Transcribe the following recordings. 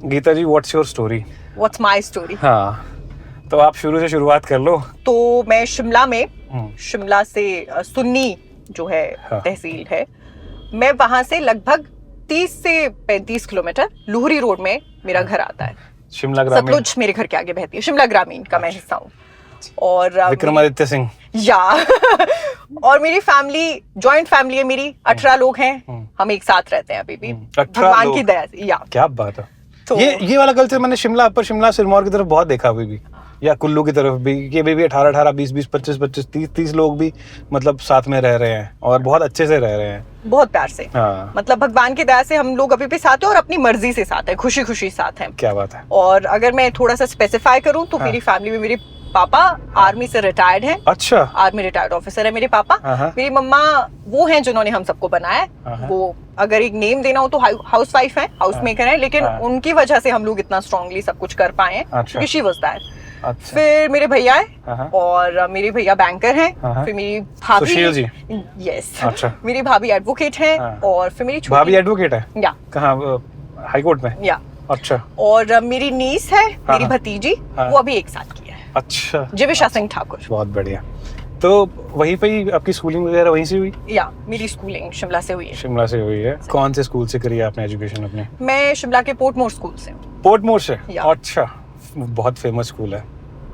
Gita ji, what's your story? What's my story? हाँ, तो आप शुरू से शुरुआत कर लो। तो मैं शिमला में, शिमला से सुन्नी जो है हाँ। तहसील है, मैं वहां से लगभग 30 से 35 किलोमीटर लुहरी रोड में मेरा घर आता है। शिमला ग्रामीण? सतलुज मेरे घर के आगे बहती है। शिमला ग्रामीण का मैं हिस्सा हूँ। और विक्रमादित्य सिंह? या और मेरी फैमिली जॉइंट फैमिली है मेरी, 18 लोग हैं। हम एक साथ रहते हैं अभी भी, 18 भगवान लोग? की दया से। या क्या बात है। तो ये वाला कल्चर मैंने शिमला, अपर शिमला, सिरमौर की तरफ बहुत देखा अभी भी, या कुल्लू की तरफ भी, कि अभी भी 18 20 25 30 लोग भी मतलब साथ में रह रहे हैं और बहुत अच्छे से रह रहे हैं, बहुत प्यार से। हाँ। मतलब भगवान की दया से हम लोग अभी भी साथ हैं और अपनी मर्जी से साथ हैं, खुशी खुशी साथ हैं। क्या बात है। और अगर मैं थोड़ा सा स्पेसिफाई करूं तो हाँ। मेरी फैमिली में मेरे पापा आर्मी से रिटायर्ड हैं। अच्छा। आर्मी रिटायर्ड ऑफिसर है मेरे पापा। हाँ। मेरी मम्मा वो हैं जिन्होंने हम सबको बनाया। हाँ। वो अगर एक नेम देना हो तो हाउस वाइफ है, हाउस मेकर है, लेकिन हाँ। उनकी वजह से हम लोग इतना स्ट्रांगली सब कुछ कर पाए हैं, अच्छा। क्योंकि शी वाज दैट। अच्छा। फिर मेरे भैया है, हाँ। और मेरे भैया बैंकर हैं। हाँ। फिर मेरी भाभी, सुशील जी? यस। अच्छा। मेरी भाभी एडवोकेट है। हाँ। और फिर मेरी भाभी एडवोकेट है? या कहाँ, हाई कोर्ट में? या। अच्छा। और मेरी नीस है, मेरी हाँ। भतीजी, हाँ। वो अभी 1 साल की है। अच्छा। जीविशा सिंह ठाकुर। बहुत बढ़िया। तो वहीं पे ही आपकी स्कूलिंग वगैरह वहीं से हुई? या मेरी स्कूलिंग शिमला से हुई है। शिमला से हुई है। कौन से स्कूल से करी है आपने एजुकेशन अपनी? मैं शिमला के पोर्टमोर स्कूल से हूँ। पोर्टमोर से? या। अच्छा, बहुत फेमस स्कूल है।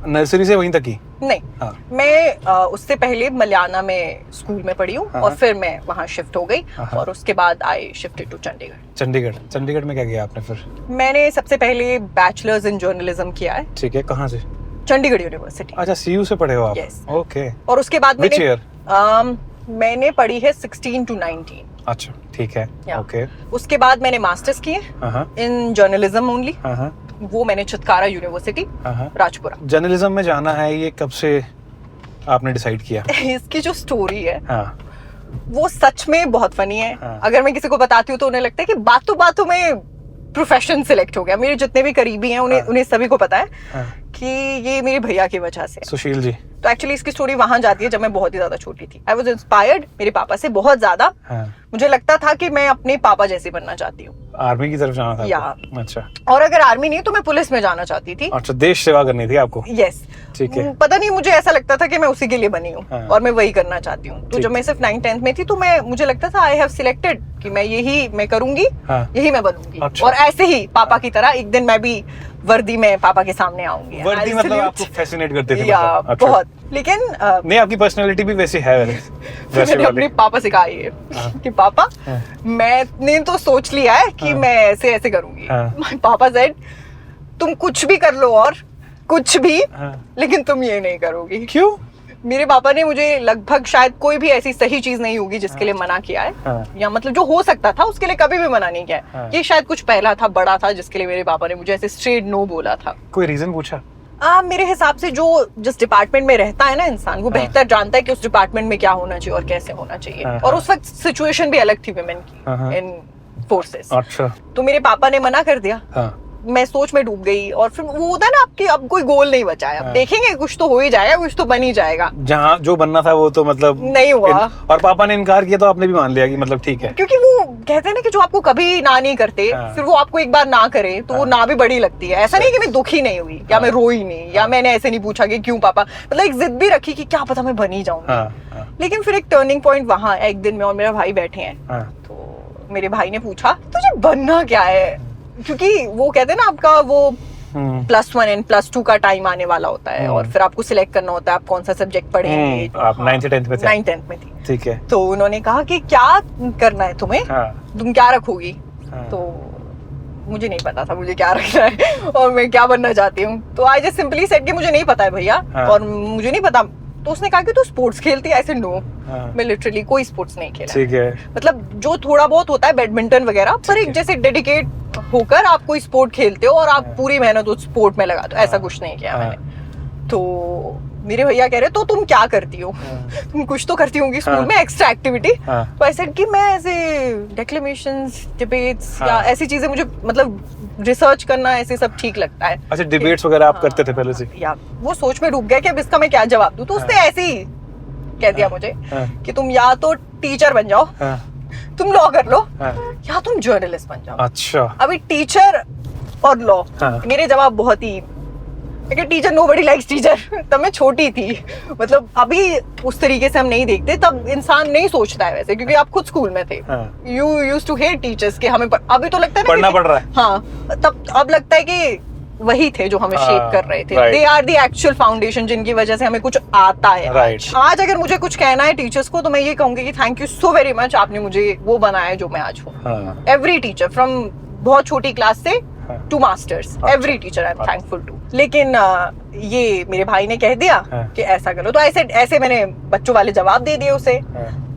नर्सरी से वहीं तक ही? नहीं। हाँ। मैं उससे पहले मलियाना में स्कूल में पढ़ी हूँ, हाँ। और फिर मैं वहाँ शिफ्ट हो गई, हाँ। और उसके बाद I shifted to Chandigarh. Chandigarh? Chandigarh में क्या किया आपने फिर? मैंने सबसे पहले बैचलर्स इन जर्नलिज्म किया है। ठीक है, कहाँ से? चंडीगढ़ यूनिवर्सिटी। अच्छा, सीयू से पढ़े हो आप? Yes. ओके। और उसके बाद Which मैंने year? मैंने पढ़ी है 16 to 19। अच्छा, ठीक है। या। ओके। उसके बाद मैंने मास्टर्स किए हाँ। In journalism only. हाँ। वो मैंने चितकारा यूनिवर्सिटी, हाँ। राजपुरा। जर्नलिज्म में जाना है, ये कब से आपने डिसाइड किया? इसकी जो स्टोरी है हाँ। वो सच में बहुत फनी है। हाँ। अगर मैं किसी को बताती हूँ तो उन्हें लगता है कि बातों बातों में प्रोफेशन सिलेक्ट हो गया। मेरे जितने भी करीबी हैं उन्हें सभी को पता है हाँ। कि ये मेरे भैया की वजह से है। सुशील जी? तो एक्चुअली इसकी स्टोरी वहां जाती है जब मैं बहुत ही ज्यादा छोटी थी। आई वॉज इंस्पायर्ड मेरे पापा से बहुत ज्यादा। हाँ। मुझे लगता था कि मैं अपने पापा जैसी बनना चाहती हूँ। आर्मी की तरफ जाना था या। आपको? अच्छा। और अगर आर्मी नहीं तो मैं पुलिस में जाना चाहती थी। अच्छा, देश सेवा करनी थी आपको? यस। ठीक है। पता नहीं, मुझे ऐसा लगता था कि मैं उसी के लिए बनी हूँ, हाँ। और मैं वही करना चाहती हूँ। तो ठीक। जब मैं सिर्फ 9th-10th में थी तो मुझे लगता था आई हैव सिलेक्टेड कि मैं यही मैं करूंगी। हाँ। यही मैं बनूंगी। अच्छा। और ऐसे ही पापा की तरह एक दिन मैं भी वर्दी में पापा के सामने आऊंगी। वर्दी I'll मतलब salute। आपको फैसिनेट करते थे? या मतलब? अच्छा। बहुत। लेकिन नहीं, आपकी पर्सनालिटी भी वैसी है वैसे मैंने अपने पापा से कहा ये कि पापा, हाँ। मैंने तो सोच लिया है कि हाँ। मैं ऐसे ऐसे करूंगी। हाँ। पापा सेड, तुम कुछ भी कर लो और कुछ भी, हाँ। लेकिन तुम ये नहीं करोगी। क्यों? मेरे पापा ने मुझे लगभग शायद कोई भी ऐसी सही चीज नहीं होगी जिसके लिए मना किया है। हाँ। या मतलब जो हो सकता था उसके लिए कभी भी मना नहीं किया है। हाँ। ये शायद कुछ पहला था, बड़ा था, जिसके लिए मेरे पापा ने मुझे ऐसे स्ट्रेट नो बोला था। कोई रीजन पूछा? मेरे हिसाब से जो जिस डिपार्टमेंट में रहता है ना इंसान, वो बेहतर जानता है कि उस डिपार्टमेंट में क्या होना चाहिए और कैसे होना चाहिए। हाँ। और उस वक्त सिचुएशन भी अलग थी विमेन हाँ। की इन फोर्सेस। अच्छा। तो मेरे पापा ने मना कर दिया। हाँ। मैं सोच में डूब गई, और फिर वो होता है ना आपके अब कोई गोल नहीं बचा है। अब हाँ। देखेंगे, कुछ तो हो ही जाएगा, कुछ तो बन ही जाएगा। जहाँ जो बनना था वो तो मतलब नहीं हुआ। और पापा ने इनकार किया तो आपने भी मान लिया कि मतलब ठीक है? क्योंकि वो कहते हैं ना कि जो आपको कभी ना नहीं करते, हाँ। फिर वो आपको एक बार ना करे तो वो हाँ। ना भी बड़ी लगती है। ऐसा नहीं कि मैं दुखी नहीं हुई, या हाँ। मैं रोई नहीं, या मैंने ऐसे नहीं पूछा कि क्यों पापा, मतलब एक जिद भी रखी कि क्या पता मैं बन ही जाऊंगी। हाँ। लेकिन फिर एक टर्निंग पॉइंट वहां एक दिन में, और मेरा भाई बैठे हैं, हाँ। तो मेरे भाई ने पूछा तुझे बनना क्या है, क्योंकि वो कहते हैं ना आपका वो +1 एंड +2 का टाइम आने वाला होता है, और फिर आपको सिलेक्ट करना होता है आप कौन सा सब्जेक्ट पढ़ेंगे। आप 9th-10th में थे? 9th-10th में थी। ठीक है। तो उन्होंने कहा कि क्या करना है तुम्हें, हाँ। तुम क्या रखोगी? हाँ। तो मुझे नहीं पता था मुझे क्या रखना है और मैं क्या बनना चाहती हूँ। तो आई जस्ट सिंपली सेड कि मुझे नहीं पता है भैया, हाँ। और मुझे नहीं पता। तो उसने कहा कि तू स्पोर्ट्स खेलती है? ऐसे नो, हाँ। मैं लिटरली कोई स्पोर्ट्स नहीं खेला। ठीक है। मतलब जो थोड़ा बहुत होता है बैडमिंटन वगैरह, पर एक जैसे डेडिकेट होकर आप कोई स्पोर्ट खेलते हो और आप पूरी मेहनत उस स्पोर्ट में लगाते हो, ऐसा कुछ नहीं किया मैंने। तो मेरे भैया कह रहे तो तुम क्या करती हो? तुम कुछ तो करती होंगी स्कूल में एक्स्ट्रा एक्टिविटी। तो आई सेड कि मैं ऐसे डेक्लेमेशंस, डिबेट्स या ऐसी चीजें, मुझे मतलब रिसर्च करना ऐसे सब ठीक लगता है। अच्छा, डिबेट्स वगैरह आप करते थे पहले से? या वो सोच में डूब गया कि अब इसका मैं क्या जवाब दूं। तो उसने ऐसे ही कह दिया मुझे कि तुम या तो टीचर बन जाओ, तुम लॉ कर लो, या तुम जर्नलिस्ट बन जाओ। अच्छा। अभी टीचर और लॉ। हाँ। मेरे जवाब बहुत ही टीचर, नोबडी लाइक्स टीचर। तब मैं छोटी थी, मतलब अभी उस तरीके से हम नहीं देखते, तब इंसान नहीं सोचता है वैसे, क्योंकि आप खुद स्कूल में थे। You used to hate teachers के हमें अभी तो लगता है पढ़ना पड़ रहा है। हाँ, तब अब लगता है कि वही थे जो हमें शेप कर रहे थे। right. They are the actual foundation जिनकी वजह से हमें कुछ आता है। right. आज अगर मुझे कुछ कहना है टीचर्स को तो मैं ये कहूंगी कि thank you so very much, आपने मुझे वो बनाया जो मैं आज हूँ। एवरी टीचर फ्रॉम बहुत छोटी क्लास से to masters, every teacher I am thankful to. लेकिन ये मेरे भाई ने कह दिया कि ऐसा करो, तो ऐसे मैंने बच्चों वाले जवाब दे दिए उसे।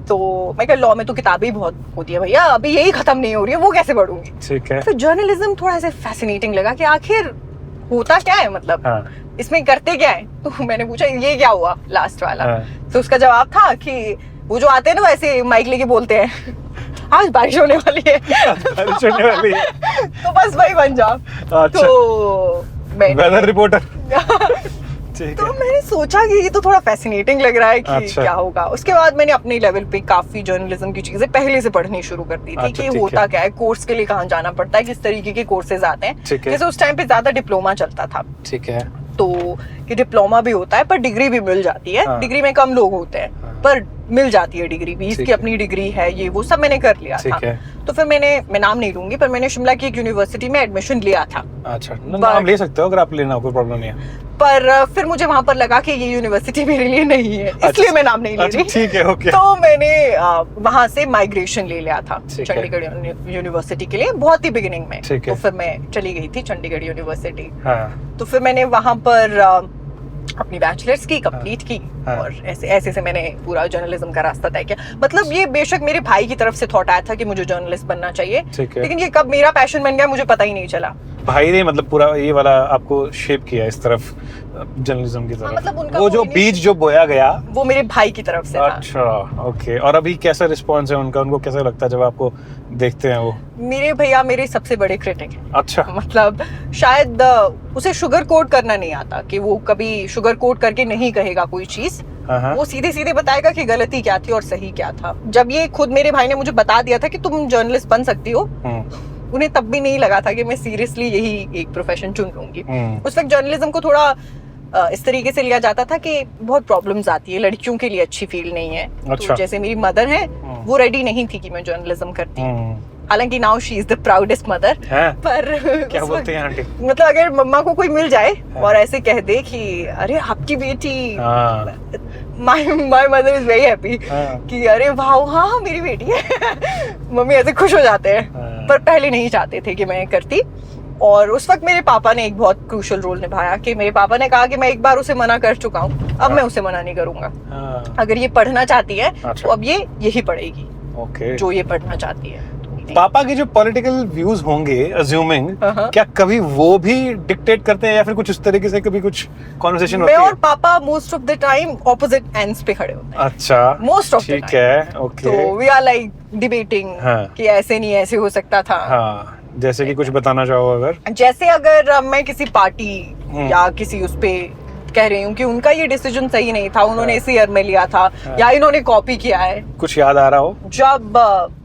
तो मैं कह लॉ में तो किताबें बहुत होती है भैया, अभी यही खत्म नहीं हो रही है, वो कैसे पढ़ूंगी। ठीक है। फिर जर्नलिज्म थोड़ा ऐसे फैसिनेटिंग लगा कि आखिर होता क्या है, मतलब इसमें करते क्या है। तो मैंने पूछा ये क्या हुआ लास्ट वाला। तो उसका जवाब था कि वो जो आते हैं ना वैसे माइक लेके बोलते हैं आज बारिश होने वाली है बारिश होने वाली है तो बस वही बन जाओ। अच्छा। तो मैं वेदर रिपोर्टर। तो मैंने सोचा कि ये तो थोड़ा फैसिनेटिंग लग रहा है कि अच्छा। क्या होगा। उसके बाद मैंने अपने लेवल पे काफी जर्नलिज्म की चीजें पहले से पढ़नी शुरू कर दी थी। अच्छा, कि ठीक होता है। क्या है, कोर्स के लिए कहाँ जाना पड़ता है, किस तरीके के कोर्सेज आते हैं। ठीक है। जैसे उस टाइम पे ज्यादा डिप्लोमा चलता था, ठीक है। तो कि डिप्लोमा भी होता है पर डिग्री भी मिल जाती है। हाँ। डिग्री में कम लोग होते हैं पर मिल जाती है डिग्री भी, इसकी ठीक है। अपनी डिग्री है, ये वो सब मैंने कर लिया था। ठीक है। तो फिर मैं नाम नहीं लूंगी, पर मैंने शिमला की एक यूनिवर्सिटी में एडमिशन लिया था। अच्छा, नाम ले सकते हो अगर आप लेना हो, कोई प्रॉब्लम नहीं है। पर फिर मुझे वहां पर लगा कि ये यूनिवर्सिटी मेरे लिए नहीं है, इसलिए मैं नाम नहीं ले रही। ठीक है, ओके। तो मैंने वहां से माइग्रेशन ले लिया था ठीक है। चंडीगढ़ यूनिवर्सिटी के लिए, बहुत ही बिगिनिंग में। ठीक है। तो फिर मैं चली गई थी चंडीगढ़ यूनिवर्सिटी। हाँ। तो फिर मैंने वहां पर अपनी बैचलर्स की कंप्लीट की। हाँ। और ऐसे से मैंने पूरा जर्नलिज्म का रास्ता तय किया। मतलब ये बेशक मेरे भाई की तरफ से थॉट आया था कि मुझे जर्नलिस्ट बनना चाहिए, ठीक है। लेकिन ये कब मेरा पैशन बन गया मुझे पता ही नहीं चला। भाई ने मतलब पूरा ये वाला आपको शेप किया इस तरफ, जर्नलिज्म की तरफ। मतलब उनका वो जो बीज जो बोया गया वो मेरे भाई की तरफ से था। अच्छा, ओके। और अभी कैसा रिस्पॉन्स है उनका, उनको कैसा लगता है जब आपको देखते हैं वो? मेरे भैया मेरे सबसे बड़े क्रिटिक हैं। अच्छा। मतलब शायद उसे शुगर कोट करना नहीं आता, कि वो कभी शुगर कोट करके नहीं कहेगा कोई चीज। हाँ। वो सीधे सीधे बताएगा कि गलती क्या थी और सही क्या था। जब ये खुद मेरे भाई ने मुझे बता दिया था कि तुम जर्नलिस्ट बन सकती हो, उन्हें तब भी नहीं लगा था कि मैं सीरियसली यही एक प्रोफेशन चुन लूंगी। उस वक्त जर्नलिज्म को थोड़ा इस तरीके से लिया जाता था कि बहुत प्रॉब्लम्स आती है, लड़कियों के लिए अच्छी फील्ड नहीं है। अच्छा। तो जैसे मेरी मदर है वो रेडी नहीं थी कि मैं जर्नलिज्म करती। हालांकि now she is the proudest mother. पर क्या बोलते हैं आंटी? मतलब अगर मम्मा को कोई मिल जाए और ऐसे कह दे कि अरे आपकी बेटी, my mother is very happy कि अरे वाह हाँ मेरी बेटी है मम्मी ऐसे खुश हो जाते हैं। पर पहले नहीं चाहते थे कि मैं करती। और उस वक्त मेरे पापा ने एक बहुत क्रूशियल रोल निभाया कि मेरे पापा ने कहा कि मैं एक बार उसे मना कर चुका हूँ, अब मैं उसे मना नहीं करूंगा। अगर ये पढ़ना चाहती है तो अब ये यही पढ़ेगी, ओके, जो ये पढ़ना चाहती है। पापा के जो पॉलिटिकल व्यूज होंगे, अज्यूमिंग, क्या कभी वो भी डिक्टेट करते हैं या फिर कुछ उस तरीके से कभी कुछ कॉन्वर्सेशन होती है? मैं और पापा most of the time opposite ends पे खड़े होते हैं। अच्छा, मोस्ट ऑफ द टाइम। ठीक है, ओके। तो वी आर लाइक डिबेटिंग कि ऐसे नहीं ऐसे हो सकता था। हाँ, जैसे कि कुछ बताना चाहो अगर? जैसे अगर मैं किसी पार्टी या किसी उस पे कह रही हूँ कि उनका ये डिसीजन सही नहीं था, उन्होंने इसी ईयर में लिया था या इन्होंने कॉपी किया है, कुछ याद आ रहा हो जब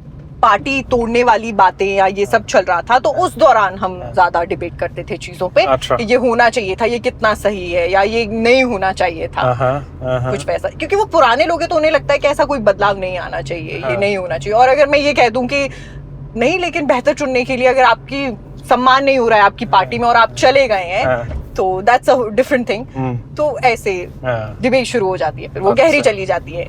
पार्टी तोड़ने वाली बातें या ये सब चल रहा था, तो उस दौरान हम ज्यादा डिबेट करते थे चीजों पे। अच्छा। ये होना चाहिए था, ये कितना सही है, या ये नहीं होना चाहिए था। कुछ वैसा, क्योंकि वो पुराने लोग हैं तो उन्हें लगता है कि ऐसा कोई बदलाव नहीं आना चाहिए, ये नहीं होना चाहिए। और अगर मैं ये कह दूं कि नहीं, लेकिन बेहतर चुनने के लिए अगर आपकी सम्मान नहीं हो रहा है आपकी पार्टी में और आप चले गए हैं, तो दैट्स अ डिफरेंट थिंग। तो ऐसे डिबेट शुरू हो जाती है, फिर वो गहरी चली जाती है।